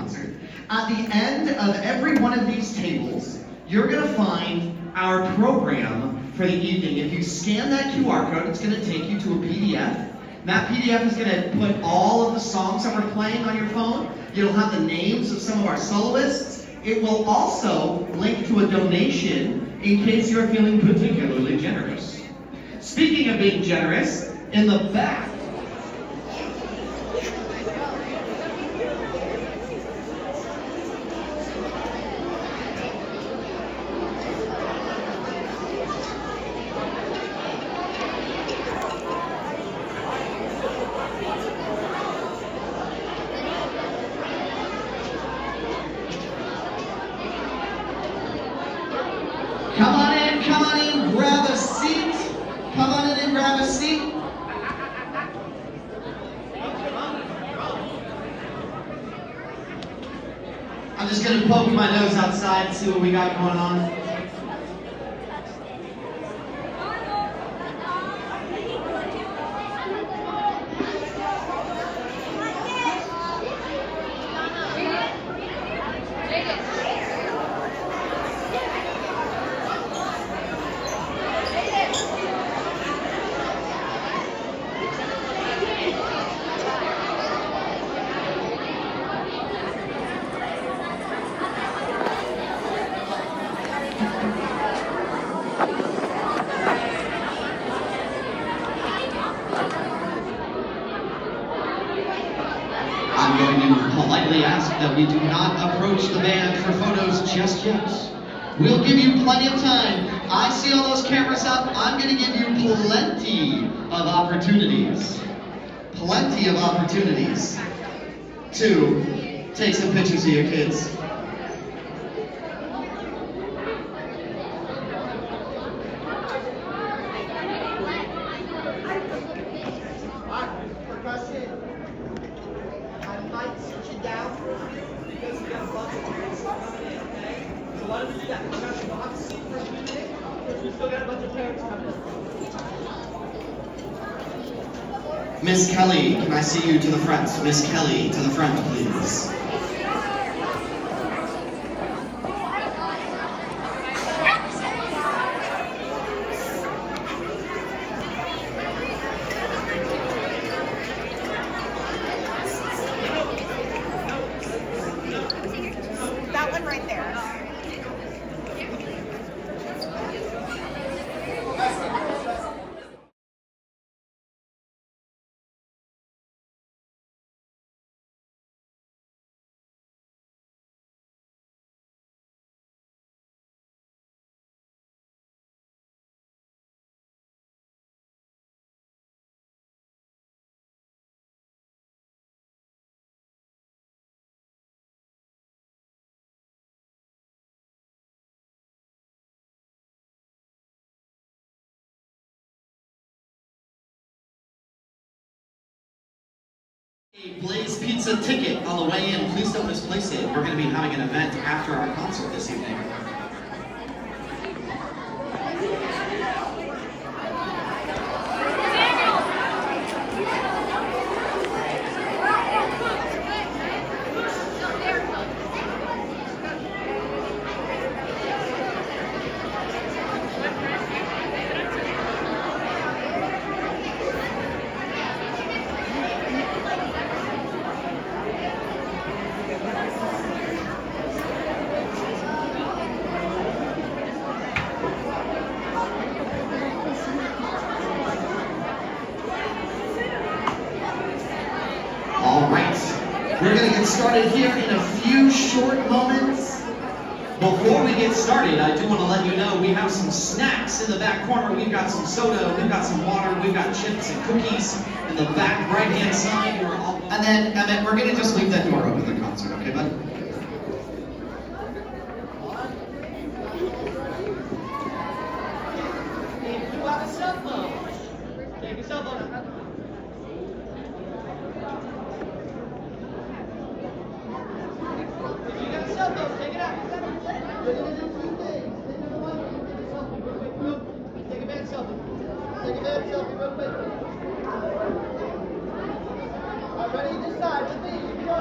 concert. At the end of every one of these tables, you're going to find our program for the evening. If you scan that QR code, it's going to take you to a PDF. That PDF is going to put all of the songs that we're playing on your phone. You'll have the names of some of our soloists. It will also link to a donation in case you're feeling particularly generous. Speaking of being generous, in the back, come on in, grab a seat. Come on in and grab a seat. I'm just gonna poke my nose outside and see what we got going on. I'm going to politely ask that we do not approach the band for photos just yet. We'll give you plenty of time. I see all those cameras up. I'm going to give you plenty of opportunities. Plenty of opportunities to take some pictures of your kids. Down because we got a bunch of parents coming in, okay? So why don't we do that? We'll have to see for a few minutes because we still got a bunch of parents coming in. Miss Kelly, can I see you to the front? Miss Kelly, to the front, please. That one right there. A Blaze Pizza ticket on the way in. Please don't misplace it. We're going to be having an event after our concert this evening. All right, we're going to get started here in a few short moments. Before we get started, I do want to let you know we have some snacks in the back corner. We've got some soda, we've got some water, we've got chips and cookies in the back right-hand side. And then we're going to just leave that door open the concert, okay, bud? If you have a cell phone, take your cell phone out. If you got a cell phone, take it out. We're gonna do two things. Take number one, take a selfie real quick, real quick. Take a bad selfie. Take a bad selfie real quick. All right, ready? This side with me. Here we go.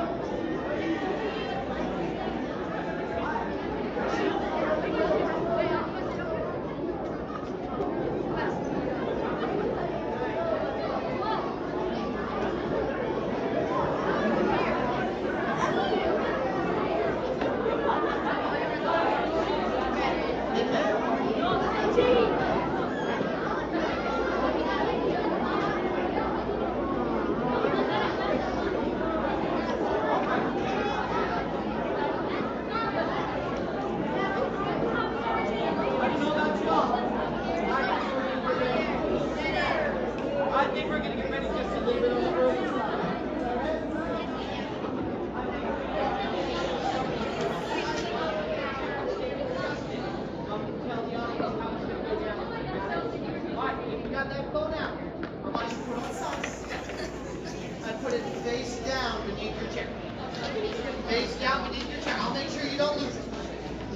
Face down beneath your chair. I'll make sure you don't lose it.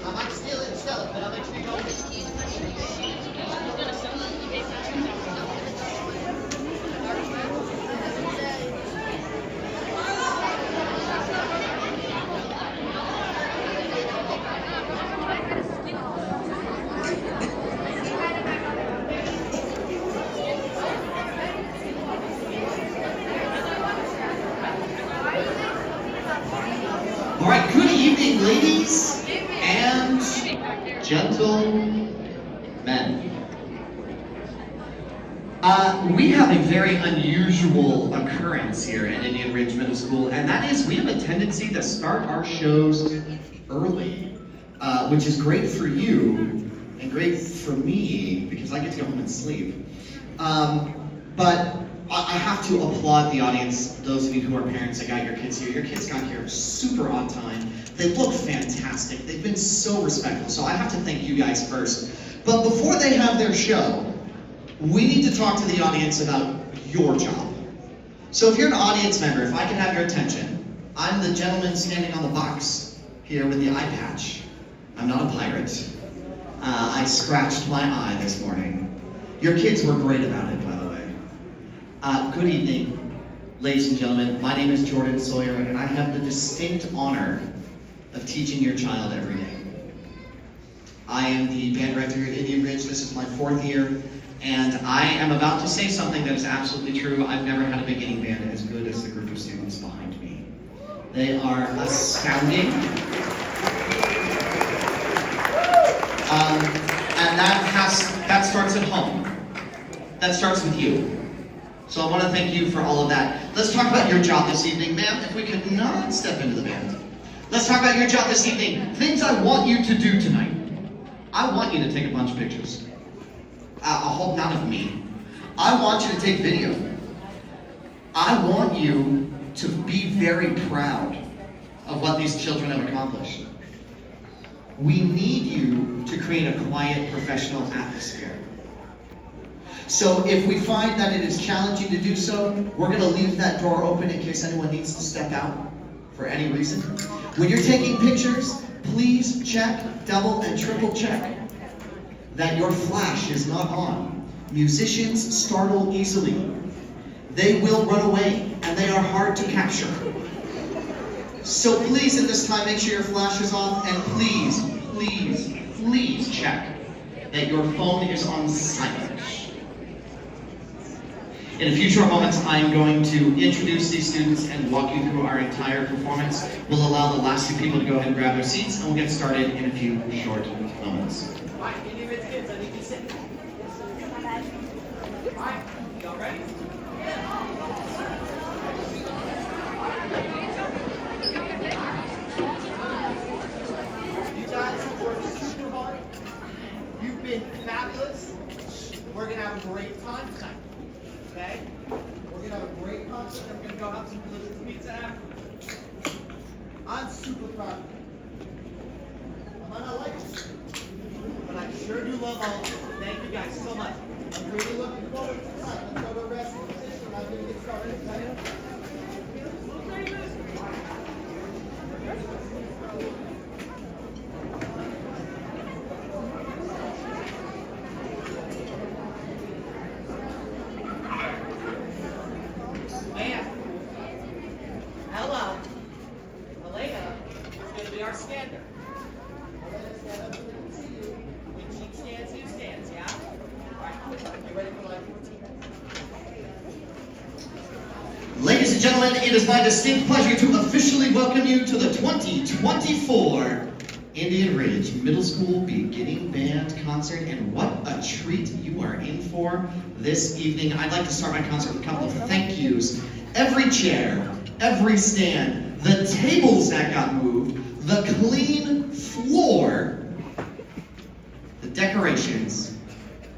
I might steal it and sell it, but I'll make sure you don't lose it. All right, good evening, ladies and gentlemen. We have a very unusual occurrence here at Indian Ridge Middle School, and that is we have a tendency to start our shows early, which is great for you and great for me because I get to go home and sleep. But I have to applaud the audience, those of you who are parents that got your kids here. Your kids got here super on time. They look fantastic. They've been so respectful, so I have to thank you guys first. But before they have their show, we need to talk to the audience about your job. So if you're an audience member, if I can have your attention, I'm the gentleman standing on the box here with the eye patch. I'm not a pirate. I scratched my eye this morning. Your kids were great about it, by the way. Good evening, ladies and gentlemen. My name is Jordan Sawyer, and I have the distinct honor of teaching your child every day. I am the band director at Indian Ridge. This is my 4th year, and I am about to say something that is absolutely true. I've never had a beginning band as good as the group of students behind me. They are astounding. And that starts at home. That starts with you. So I want to thank you for all of that. Let's talk about your job this evening. Ma'am, if we could not step into the band. Let's talk about your job this evening. Things I want you to do tonight. I want you to take a bunch of pictures. I hope not of me. I want you to take video. I want you to be very proud of what these children have accomplished. We need you to create a quiet, professional atmosphere. So if we find that it is challenging to do so, we're going to leave that door open in case anyone needs to step out for any reason. When you're taking pictures, please check, double and triple check that your flash is not on. Musicians startle easily. They will run away, and they are hard to capture. So please at this time make sure your flash is off, and please, please, please check that your phone is on silent. In a few short moments, I'm going to introduce these students and walk you through our entire performance. We'll allow the last 2 people to go ahead and grab their seats, and we'll get started in a few short moments. All right, Indian Ridge kids, I need you to sit. All right, y'all ready? You guys have worked super hard. You've been fabulous. We're going to have a great time tonight. Okay? We're going to have a great concert, and we're going to go have some delicious pizza afterwards. I'm super proud of you. I might not like it, but I sure do love all of you. Thank you guys so much. I'm really looking forward to tonight. Let's go to rest in position. I'm going to get started. Man. Hello. Elena is going to be our stander. Elena, stand up so we can see you. When she stands, you stands, yeah? All right. You ready for line 14? Ladies and gentlemen, it is my distinct pleasure to officially welcome you to the 2024 Indian Ridge Middle School Beginning Band Concert, and what a treat you are in for this evening. I'd like to start my concert with a couple of thank yous. Every chair, every stand, the tables that got moved, the clean floor, the decorations.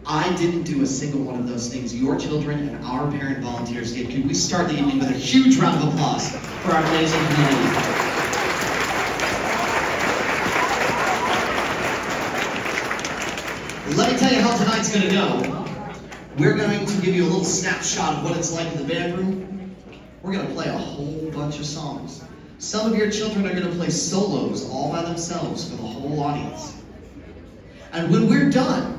I didn't do a single one of those things. Your children and our parent volunteers did. Could we start the evening with a huge round of applause for our amazing community? Let me tell you how tonight's going to go. We're going to give you a little snapshot of what it's like in the band room. We're going to play a whole bunch of songs. Some of your children are going to play solos all by themselves for the whole audience. And when we're done,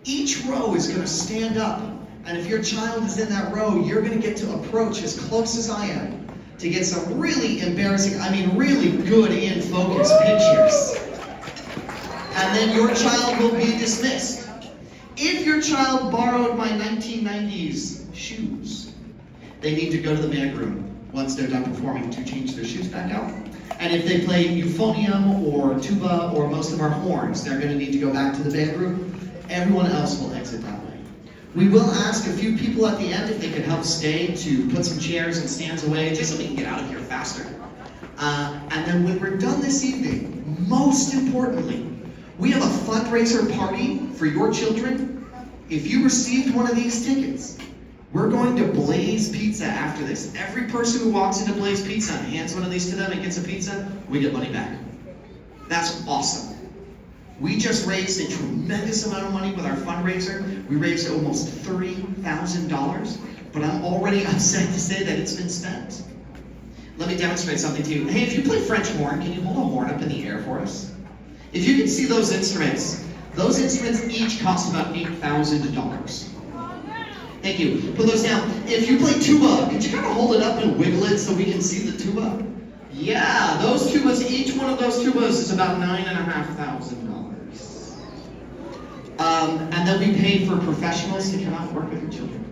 each row is going to stand up. And if your child is in that row, you're going to get to approach as close as I am to get some really embarrassing, really good in focus pictures. And then your child will be dismissed. If your child borrowed my 1990s shoes, they need to go to the band room once they're done performing to change their shoes back out. And if they play euphonium or tuba or most of our horns, they're going to need to go back to the band room. Everyone else will exit that way. We will ask a few people at the end if they could help stay to put some chairs and stands away, just so we can get out of here faster. And then when we're done this evening, most importantly, we have a fundraiser party for your children. If you received one of these tickets, we're going to Blaze Pizza after this. Every person who walks into Blaze Pizza and hands one of these to them and gets a pizza, we get money back. That's awesome. We just raised a tremendous amount of money with our fundraiser. We raised almost $30,000, but I'm already upset to say that it's been spent. Let me demonstrate something to you. Hey, if you play French horn, can you hold a horn up in the air for us? If you can see those instruments each cost about $8,000. Thank you. Put those down. If you play tuba, could you kind of hold it up and wiggle it so we can see the tuba? Yeah, those tubas, each one of those tubas is about $9,500. And then we paid for professionals to come out and work with your children.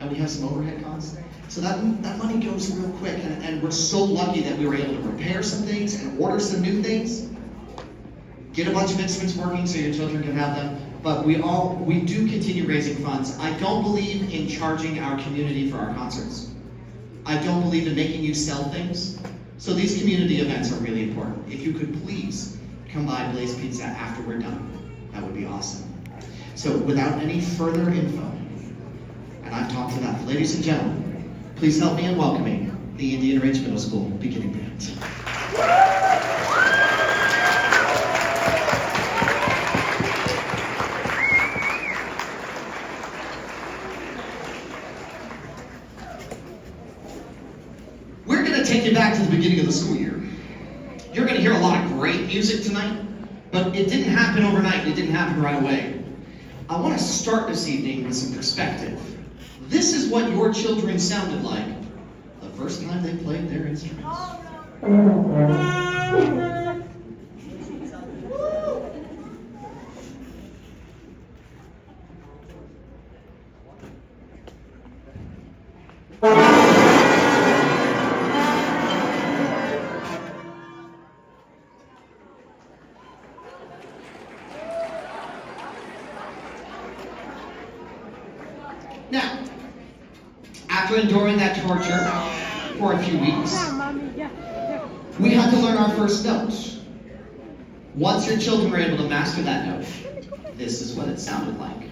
And we have some overhead costs. So that money goes real quick, and we're so lucky that we were able to repair some things and order some new things. Get a bunch of instruments working so your children can have them. But we do continue raising funds. I don't believe in charging our community for our concerts. I don't believe in making you sell things. So these community events are really important. If you could please come by Blaze Pizza after we're done, that would be awesome. So without any further info, and I've talked enough, ladies and gentlemen, please help me in welcoming the Indian Ridge Middle School beginning band. Take you back to the beginning of the school year. You're going to hear a lot of great music tonight, but it didn't happen overnight. It didn't happen right away. I want to start this evening with some perspective. This is what your children sounded like the first time they played their instruments. Now, after enduring that torture for a few weeks, we had to learn our first note. Once your children were able to master that note, this is what it sounded like.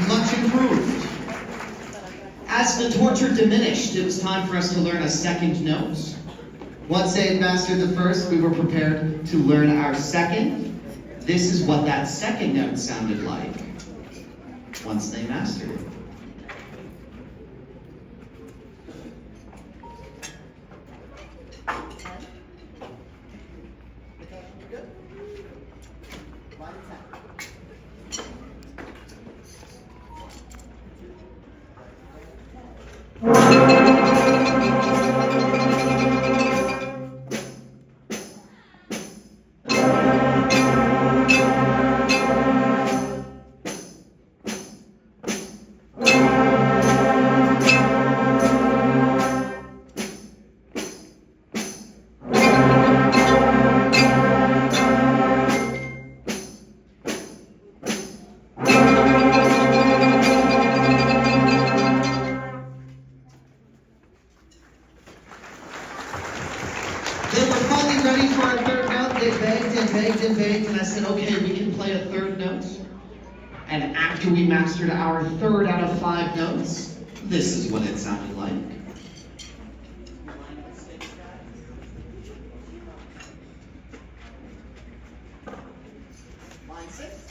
Much improved. As the torture diminished, it was time for us to learn a second note. Once they had mastered the first, we were prepared to learn our second. This is what that second note sounded like once they mastered it. And after we mastered our third out of 5 notes, this is what it sounded like. Line 6.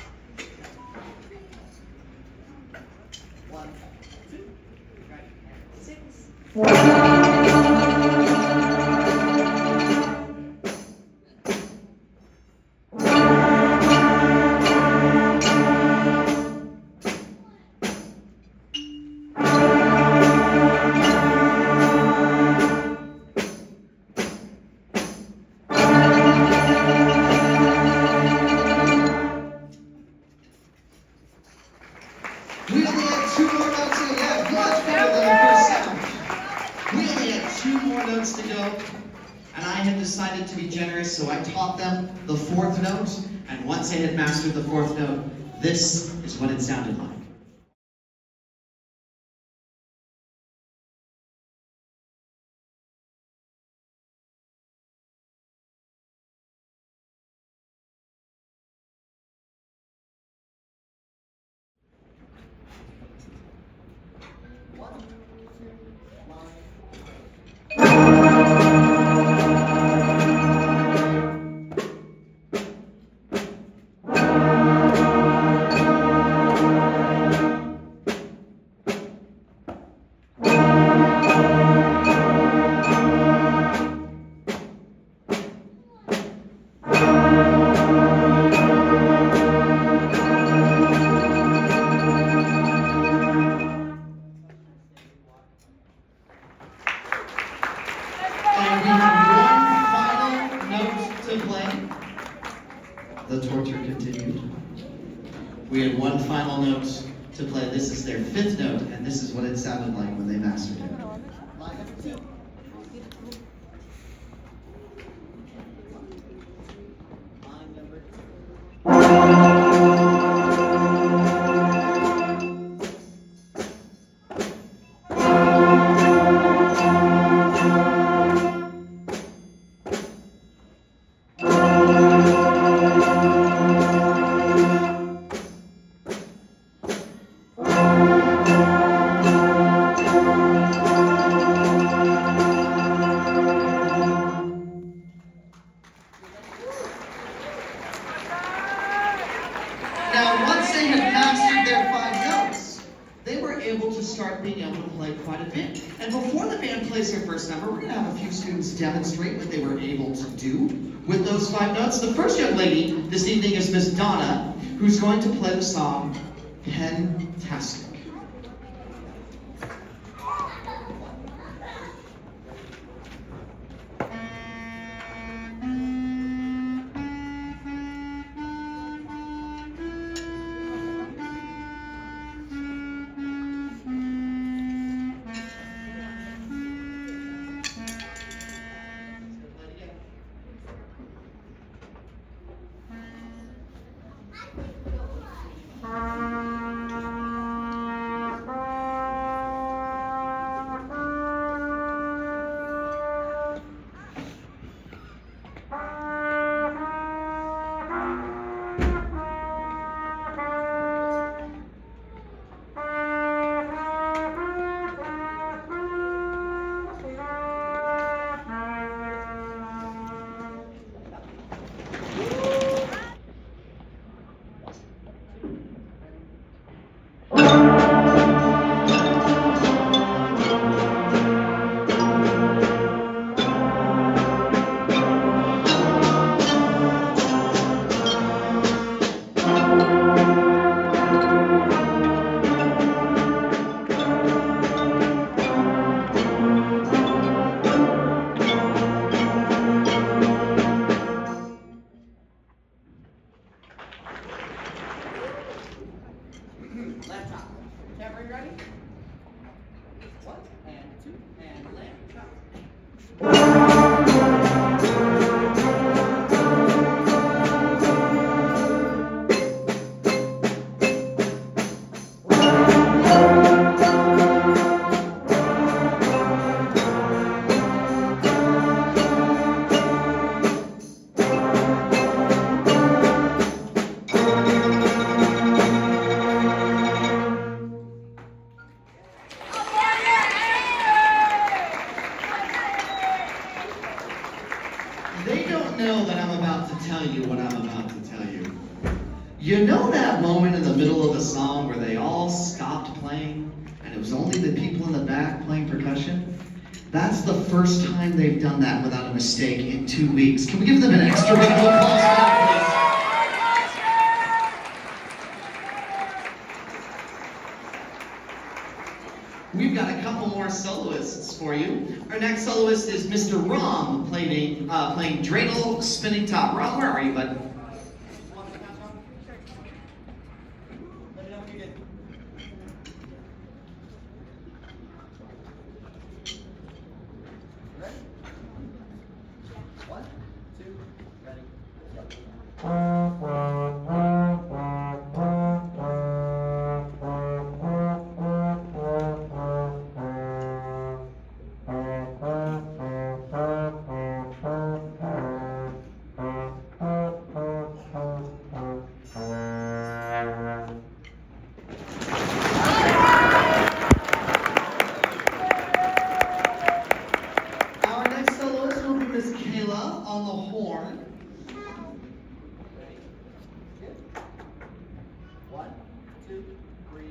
1, 2, right, and 6. We only had 2 more notes to go. Yeah, much better than the first sound. We only had 2 more notes to go, and I had decided to be generous, so I taught them the 4th note, and once they had mastered the 4th note, this is what it sounded like. And we have one final note to play. The torture continued. We had one final note to play. This is their 5th note, and this is what it sounded like when they mastered it. Line number 2. Line number 2. Now, once they had mastered their 5 notes, they were able to start being able to play quite a bit. And before the band plays their first number, we're going to have a few students demonstrate what they were able to do with those 5 notes. The first young lady this evening is Miss Donna, who's going to play the song Pentastic. Laptop. Camera, you ready? 1 and 2 and laptop. middle of a song where they all stopped playing and it was only the people in the back playing percussion? That's the first time they've done that without a mistake in 2 weeks. Can we give them an extra round of applause for that, please? We've got a couple more soloists for you. Our next soloist is Mr. Rom playing dreidel spinning top. Rom, where are you, bud? Let me know when you get. Ready? 1, 2, ready, go. Our next soloist will be Miss Kayla on the horn. Ready? Good. 1, 2, 3.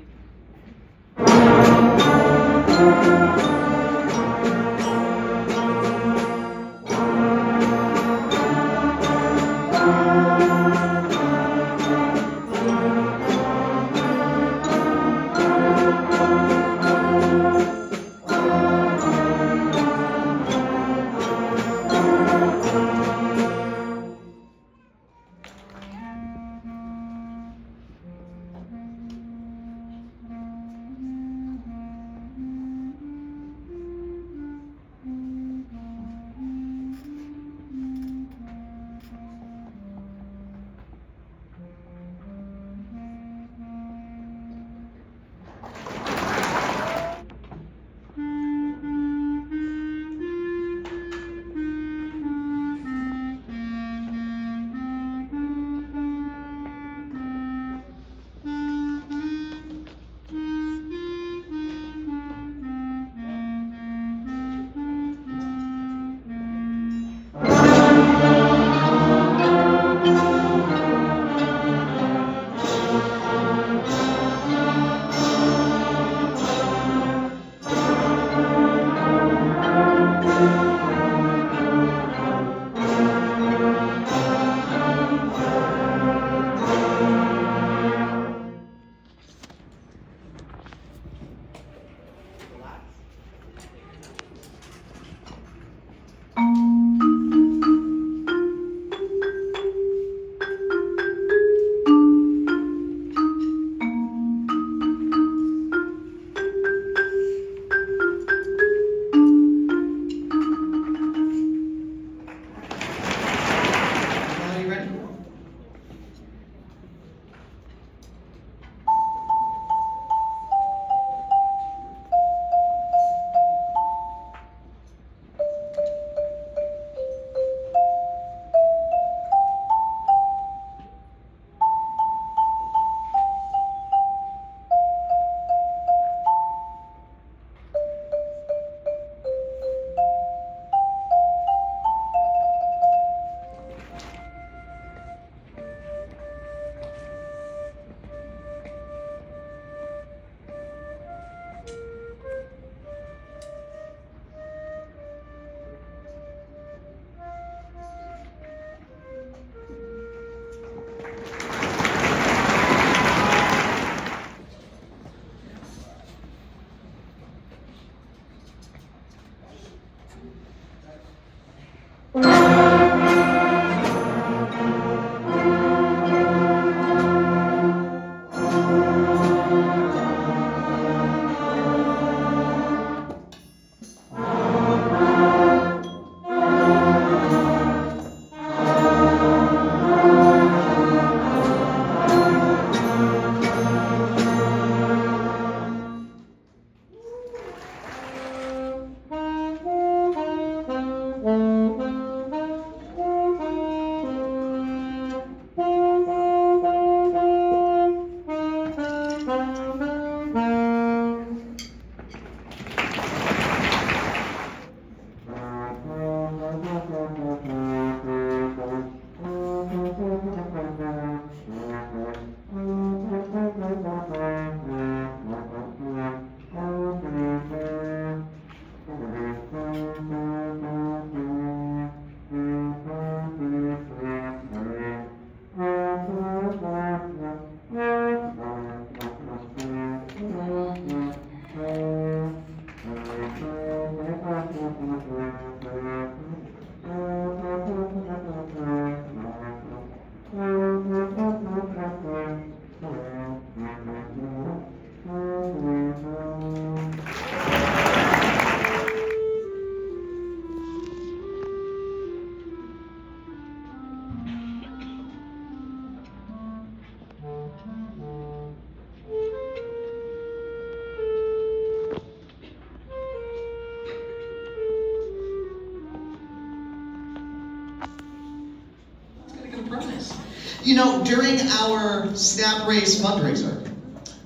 You know, during our Snap Race fundraiser,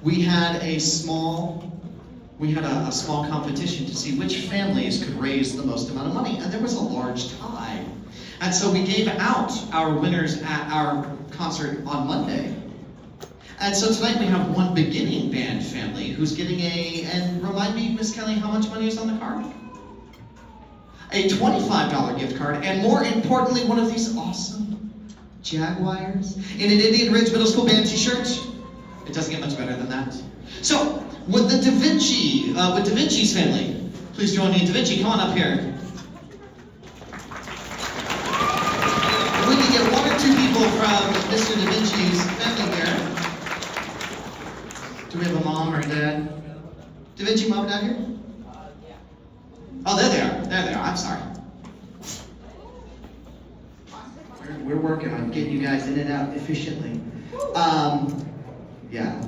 we had a small competition to see which families could raise the most amount of money, and there was a large tie. And so we gave out our winners at our concert on Monday. And so tonight we have one beginning band family who's getting and remind me, Miss Kelly, how much money is on the card? A $25 gift card, and more importantly, one of these awesome Jaguars in an Indian Ridge Middle School band t-shirt. It doesn't get much better than that. So, with Da Vinci's family, please join me. Da Vinci, come on up here. If we can get one or two people from Mr. Da Vinci's family here. Do we have a mom or a dad? Da Vinci mom down here? Yeah. Oh, there they are. There they are. I'm sorry. We're working on getting you guys in and out efficiently. Yeah.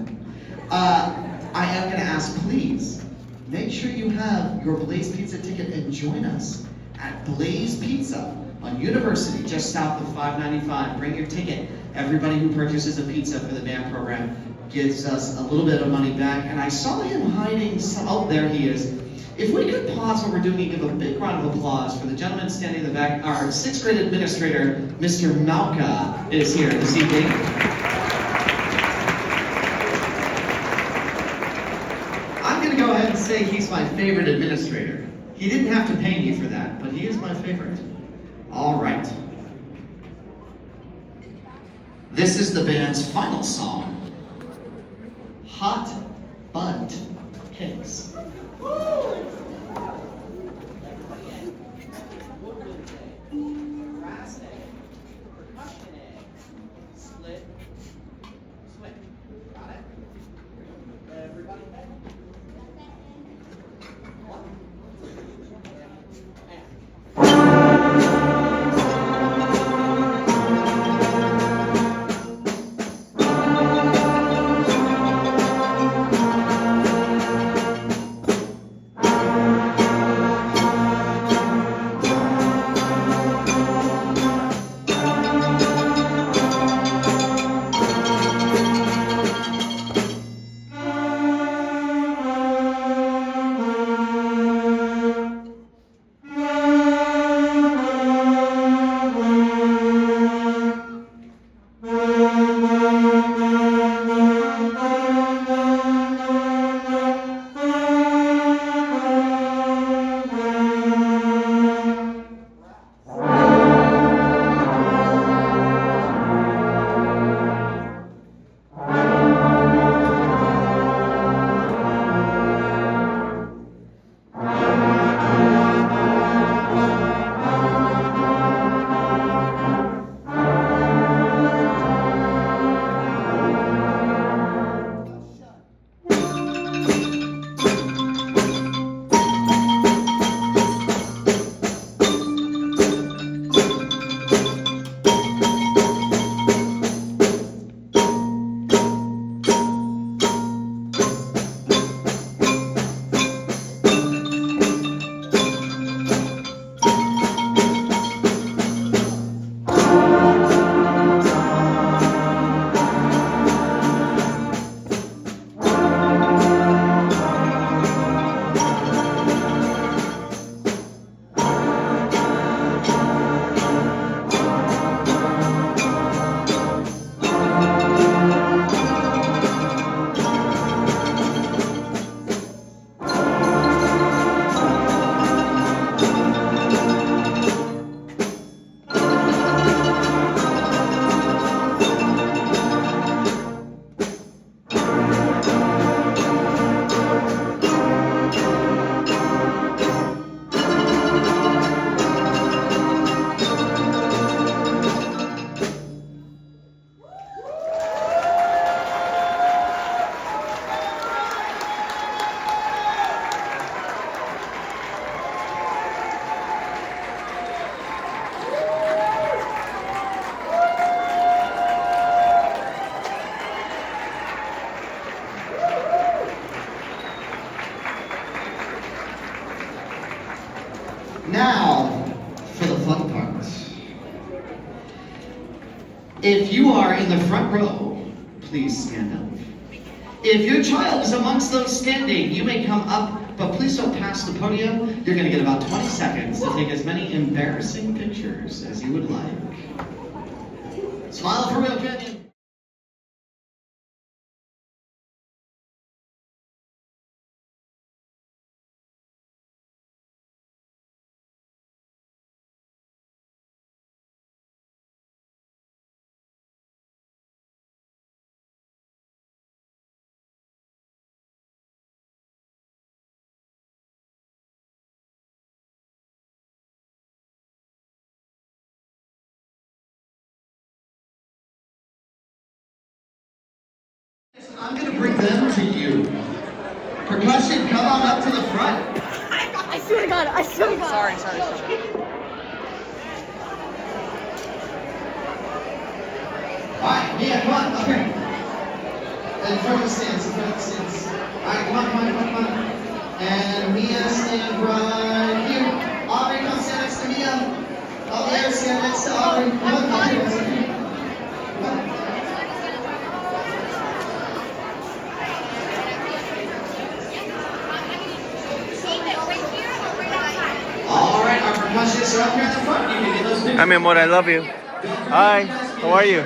I am going to ask, please, make sure you have your Blaze Pizza ticket and join us at Blaze Pizza on University, just south of 595. Bring your ticket. Everybody who purchases a pizza for the band program gives us a little bit of money back. And I saw him hiding oh, there he is. If we could pause what we're doing and give a big round of applause for the gentleman standing in the back. Our 6th grade administrator, Mr. Malka, is here this evening. I'm going to go ahead and say he's my favorite administrator. He didn't have to pay me for that, but he is my favorite. All right. This is the band's final song, Hot Bunt Cakes. Brass egg, percussion egg, split, swing. Got it? Everybody okay? One. Now, for the fun part. If you are in the front row, please stand up. If your child is amongst those standing, you may come up, but please don't pass the podium. You're gonna get about 20 seconds to take as many embarrassing pictures as you would like. Smile for real, Canyon. I'm gonna bring them to you. Percussion, come on up to the front. I swear to God, I swear to God. Sorry. Alright, Mia, come on, up here. In front of the stands, Alright, come on. And Mia, stand right here. Aubrey, come stand next to Mia. Aubrey, stand next to Aubrey. Come on, come here. Come on. All right, our percussionists are up here in the front. You can get those pictures. Hi, mi amor, I love you. Hi, how are you?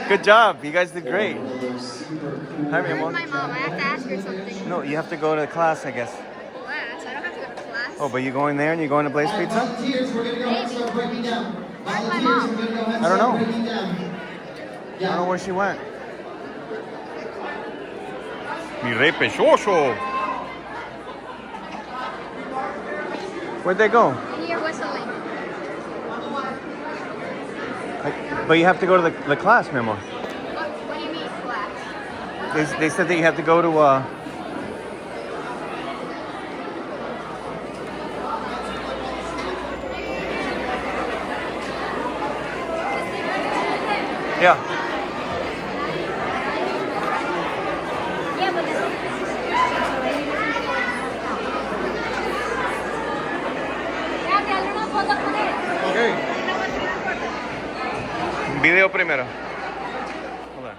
Good job, you guys did great. Hi, mi amor. My mom, I have to ask her something. No, you have to go to class, I guess. Class? I don't have to go to class. Oh, but you're going there and you're going to Blaze Pizza? Volunteers, we're going to go ahead and start breaking down. Where's my Volunteers, mom? we're going to go ahead and I don't start know. breaking down. I don't know where she went. Mi rey pechoso. Where'd they go? Here whistling. But you have to go to the class, mi amor. What do you mean class? They said that you have to go to Yeah. Yeah, but this is... Video primero. Hold on.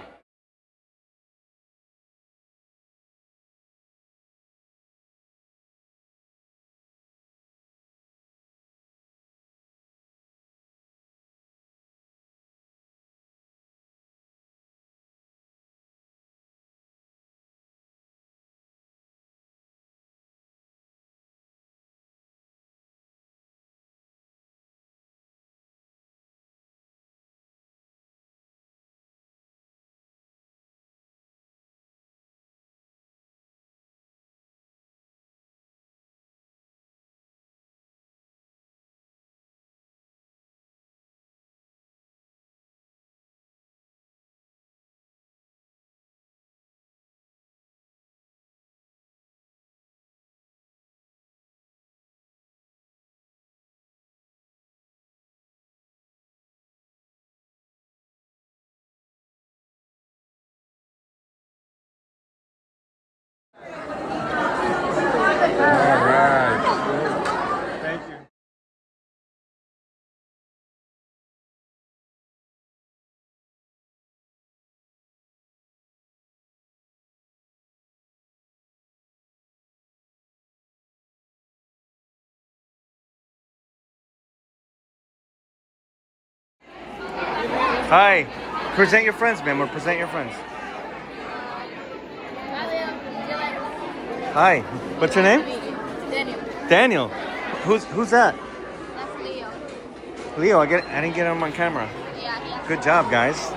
Thank you. Hi. Present your friends, ma'am, or present your friends. Hi. What's your name? Daniel. Daniel. Who's that? That's Leo. Leo. I didn't get him on camera. Yeah. Good job, guys.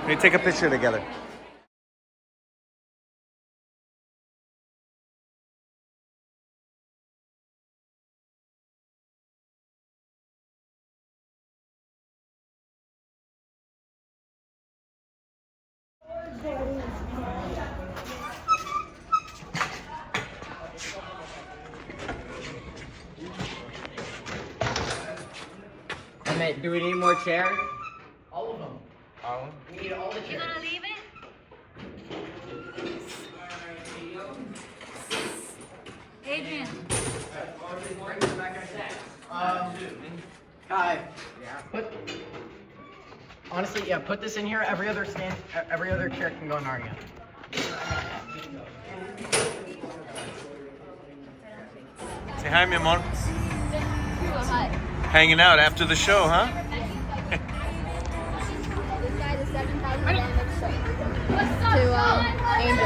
We take a picture together. Do we need more chairs? All of them. Oh. We need all the You chairs. gonna leave it? Adrian. Hi. Honestly, yeah, put this in here. Every other chair can go in our end. Say hi, mi amor. Hi. Hanging out after the show, huh? This guy is $7,000 to Angel.